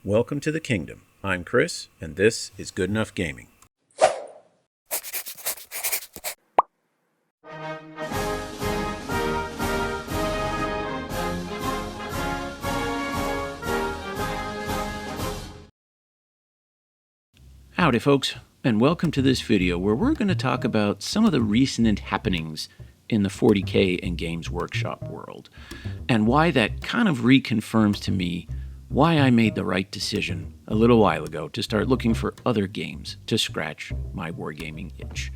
Welcome to the kingdom. I'm Chris, and this is Good Enough Gaming. Howdy folks, and welcome to this video where we're going to talk about some of the recent happenings in the 40K and Games Workshop world, and why that kind of reconfirms to me why I made the right decision a little while ago to start looking for other games to scratch my wargaming itch,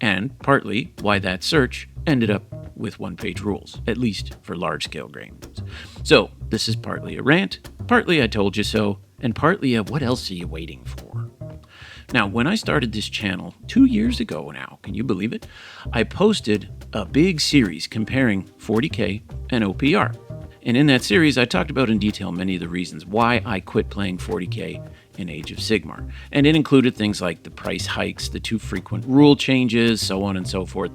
and partly why that search ended up with OnePage Rules, at least for large-scale games. So this is partly a rant, partly I told you so, and partly a what else are you waiting for? Now, when I started this channel 2 years ago now, can you believe it? I posted a big series comparing 40K and OPR. And in that series, I talked about in detail many of the reasons why I quit playing 40K in Age of Sigmar. And it included things like the price hikes, the too frequent rule changes, so on and so forth.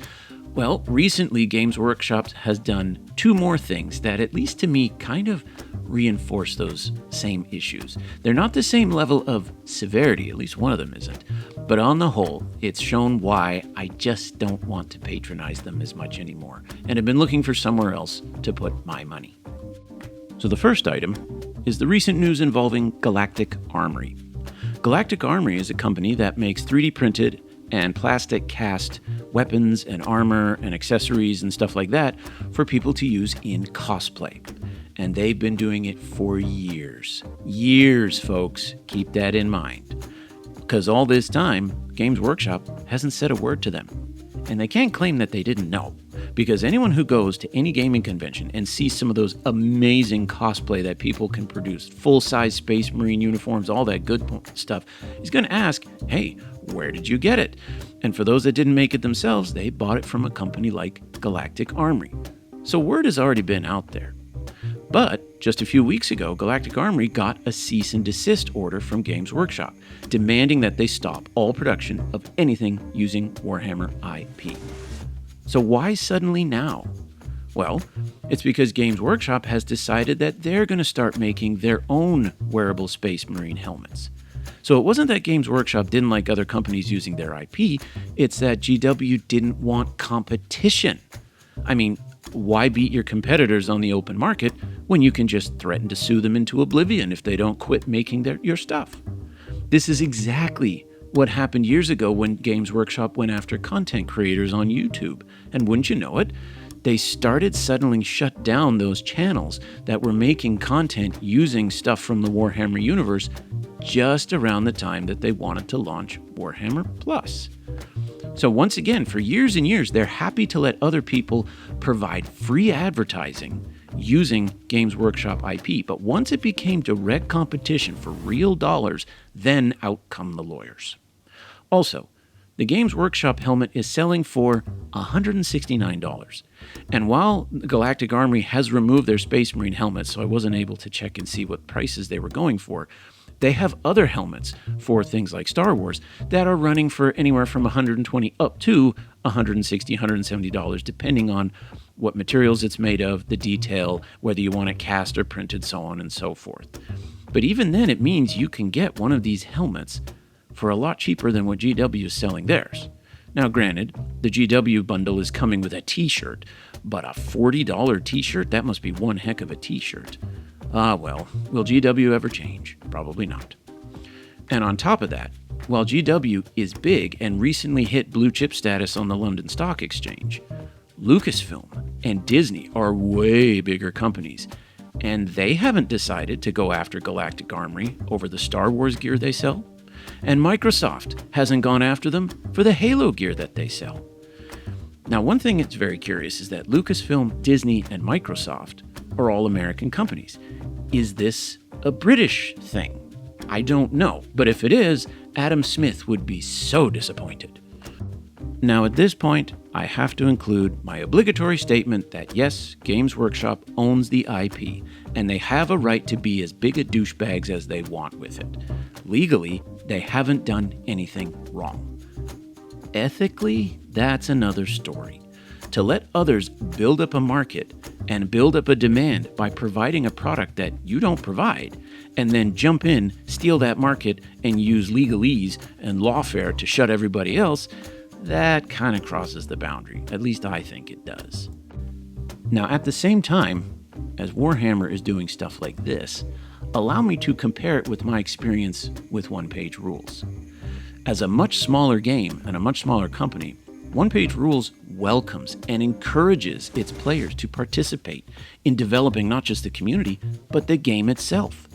Well, recently Games Workshop has done two more things that, at least to me, kind of reinforce those same issues. They're not the same level of severity, at least one of them isn't. But on the whole, it's shown why I just don't want to patronize them as much anymore, and have been looking for somewhere else to put my money. So the first item is the recent news involving Galactic Armory. Galactic Armory is a company that makes 3D printed and plastic cast weapons and armor and accessories and stuff like that for people to use in cosplay. And they've been doing it for years. Years, folks. Keep that in mind. Because all this time, Games Workshop hasn't said a word to them. And they can't claim that they didn't know. Because anyone who goes to any gaming convention and sees some of those amazing cosplay that people can produce, full-size Space Marine uniforms, all that good stuff, is going to ask, hey, where did you get it? And for those that didn't make it themselves, they bought it from a company like Galactic Armory. So word has already been out there. But just a few weeks ago, Galactic Armory got a cease and desist order from Games Workshop, demanding that they stop all production of anything using Warhammer IP. So why suddenly now? Well, it's because Games Workshop has decided that they're going to start making their own wearable Space Marine helmets. So it wasn't that Games Workshop didn't like other companies using their IP, it's that GW didn't want competition. I mean, why beat your competitors on the open market when you can just threaten to sue them into oblivion if they don't quit making your stuff? This is exactly what happened years ago when Games Workshop went after content creators on YouTube. And wouldn't you know it, they started suddenly shut down those channels that were making content using stuff from the Warhammer universe just around the time that they wanted to launch Warhammer Plus. So once again, for years and years, they're happy to let other people provide free advertising using Games Workshop IP. But once it became direct competition for real dollars, then out come the lawyers. Also, the Games Workshop helmet is selling for $169. And while Galactic Armory has removed their Space Marine helmets, so I wasn't able to check and see what prices they were going for, they have other helmets for things like Star Wars that are running for anywhere from $120 up to $160, $170, depending on what materials it's made of, the detail, whether you want it cast or printed, so on and so forth. But even then, it means you can get one of these helmets for a lot cheaper than what GW is selling theirs. Now, granted, the GW bundle is coming with a t-shirt, but a $40 t-shirt, that must be one heck of a t-shirt. Ah, well, will GW ever change? Probably not. And on top of that, while GW is big and recently hit blue chip status on the London Stock Exchange, Lucasfilm and Disney are way bigger companies, and they haven't decided to go after Galactic Armory over the Star Wars gear they sell, and Microsoft hasn't gone after them for the Halo gear that they sell. Now, one thing that's very curious is that Lucasfilm, Disney, and Microsoft are all American companies. Is this a British thing? I don't know, but if it is, Adam Smith would be so disappointed. Now, at this point, I have to include my obligatory statement that yes, Games Workshop owns the IP, and they have a right to be as big a douchebags as they want with it. Legally, they haven't done anything wrong. Ethically, that's another story. To let others build up a market and build up a demand by providing a product that you don't provide, and then jump in, steal that market, and use legalese and lawfare to shut everybody else, that kind of crosses the boundary. At least I think it does. Now, at the same time, as Warhammer is doing stuff like this, allow me to compare it with my experience with OnePage Rules. As a much smaller game and a much smaller company, OnePage Rules welcomes and encourages its players to participate in developing not just the community, but the game itself.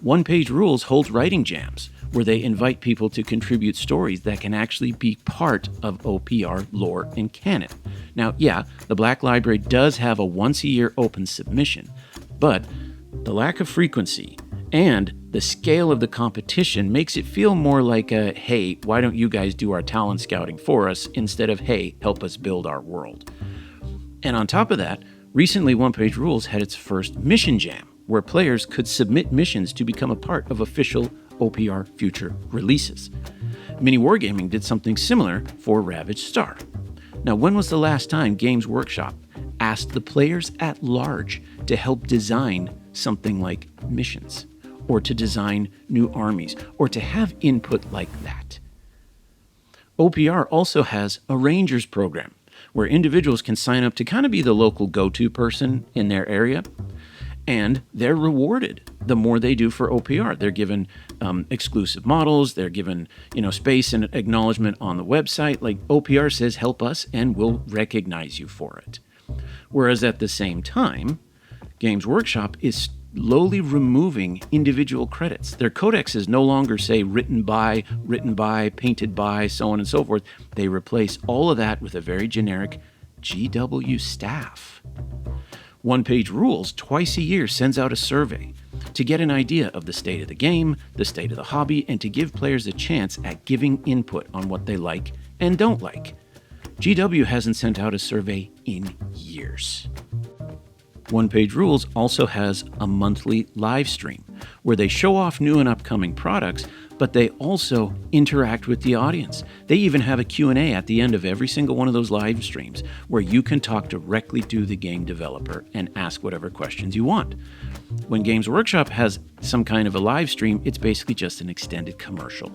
OnePage Rules holds writing jams, where they invite people to contribute stories that can actually be part of OPR lore and canon. Now, yeah, the Black Library does have a once-a-year open submission, but the lack of frequency and the scale of the competition makes it feel more like a, hey, why don't you guys do our talent scouting for us, instead of, hey, help us build our world. And on top of that, recently OnePage Rules had its first mission jam, where players could submit missions to become a part of official OPR future releases. Mini Wargaming did something similar for Ravaged Star. Now, when was the last time Games Workshop asked the players at large to help design something like missions, or to design new armies, or to have input like that? OPR also has a Rangers program, where individuals can sign up to kind of be the local go-to person in their area, and they're rewarded the more they do for OPR. They're given exclusive models, they're given space and acknowledgement on the website. Like, OPR says, help us and we'll recognize you for it. Whereas at the same time, Games Workshop is slowly removing individual credits. Their codexes no longer say written by, painted by, so on and so forth. They replace all of that with a very generic GW staff. OnePage Rules twice a year sends out a survey to get an idea of the state of the game, the state of the hobby, and to give players a chance at giving input on what they like and don't like. GW hasn't sent out a survey in years. OnePage Rules also has a monthly live stream where they show off new and upcoming products, but they also interact with the audience. They even have a Q&A at the end of every single one of those live streams where you can talk directly to the game developer and ask whatever questions you want. When Games Workshop has some kind of a live stream, it's basically just an extended commercial.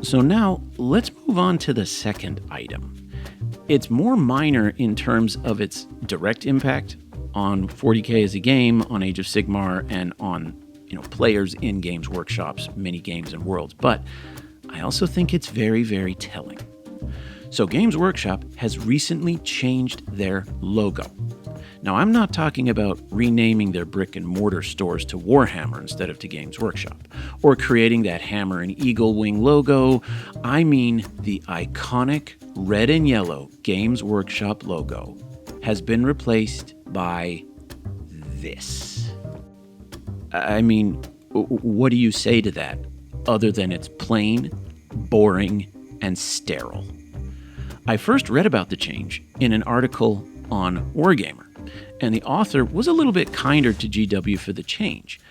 So now let's move on to the second item. It's more minor in terms of its direct impact on 40K as a game, on Age of Sigmar, and on players in Games Workshop's mini games and worlds, but I also think it's very, very telling. So Games Workshop has recently changed their logo. Now, I'm not talking about renaming their brick and mortar stores to Warhammer instead of to Games Workshop, or creating that hammer and eagle wing logo. I mean the iconic red and yellow Games Workshop logo has been replaced by this. I mean, what do you say to that, other than it's plain, boring, and sterile? I first read about the change in an article on Wargamer, and the author was a little bit kinder to GW for the change.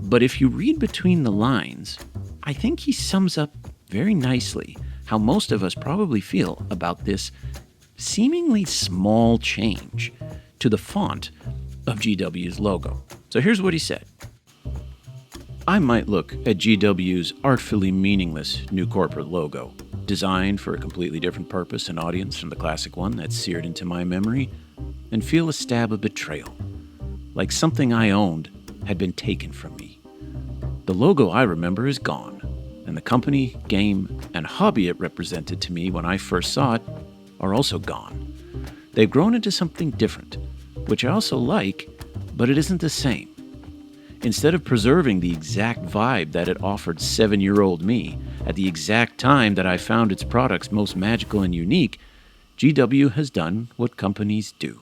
But if you read between the lines, I think he sums up very nicely how most of us probably feel about this seemingly small change to the font of GW's logo. So here's what he said. I might look at GW's artfully meaningless new corporate logo, designed for a completely different purpose and audience from the classic one that's seared into my memory, and feel a stab of betrayal, like something I owned had been taken from me. The logo I remember is gone, and the company, game, and hobby it represented to me when I first saw it are also gone. They've grown into something different, which I also like, but it isn't the same. Instead of preserving the exact vibe that it offered 7-year-old me at the exact time that I found its products most magical and unique, GW has done what companies do,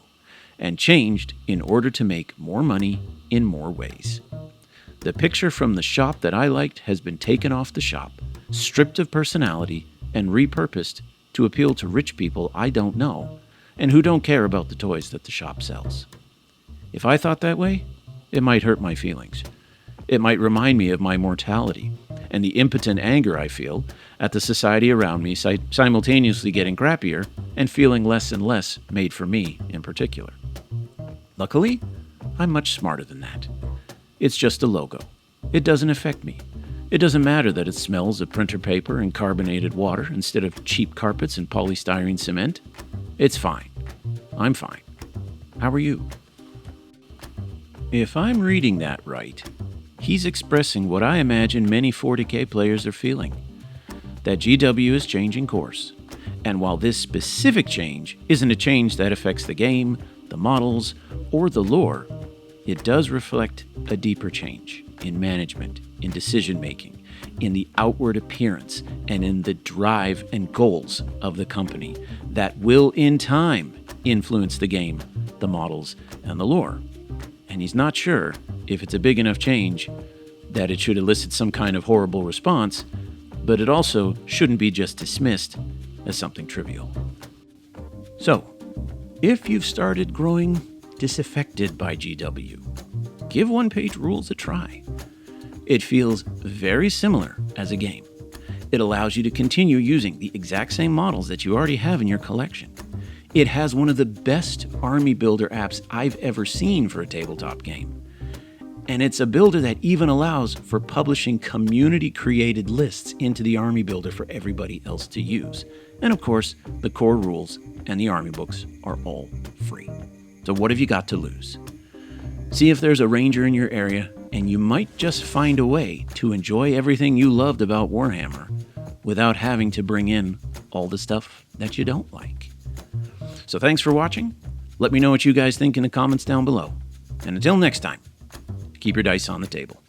and changed in order to make more money in more ways. The picture from the shop that I liked has been taken off the shop, stripped of personality, and repurposed to appeal to rich people I don't know, and who don't care about the toys that the shop sells. If I thought that way, it might hurt my feelings. It might remind me of my mortality and the impotent anger I feel at the society around me simultaneously getting crappier and feeling less and less made for me in particular. Luckily, I'm much smarter than that. It's just a logo. It doesn't affect me. It doesn't matter that it smells of printer paper and carbonated water instead of cheap carpets and polystyrene cement. It's fine. I'm fine. How are you? If I'm reading that right, he's expressing what I imagine many 40K players are feeling. That GW is changing course. And while this specific change isn't a change that affects the game, the models, or the lore, it does reflect a deeper change in management, in decision-making, in the outward appearance, and in the drive and goals of the company that will, in time, influence the game, the models, and the lore. And he's not sure if it's a big enough change that it should elicit some kind of horrible response, but it also shouldn't be just dismissed as something trivial. So, if you've started growing disaffected by GW, give OnePage Rules a try. It feels very similar as a game. It allows you to continue using the exact same models that you already have in your collection. It has one of the best army builder apps I've ever seen for a tabletop game. And it's a builder that even allows for publishing community-created lists into the army builder for everybody else to use. And of course, the core rules and the army books are all free. So what have you got to lose? See if there's a ranger in your area, and you might just find a way to enjoy everything you loved about Warhammer without having to bring in all the stuff that you don't like. So thanks for watching. Let me know what you guys think in the comments down below. And until next time, keep your dice on the table.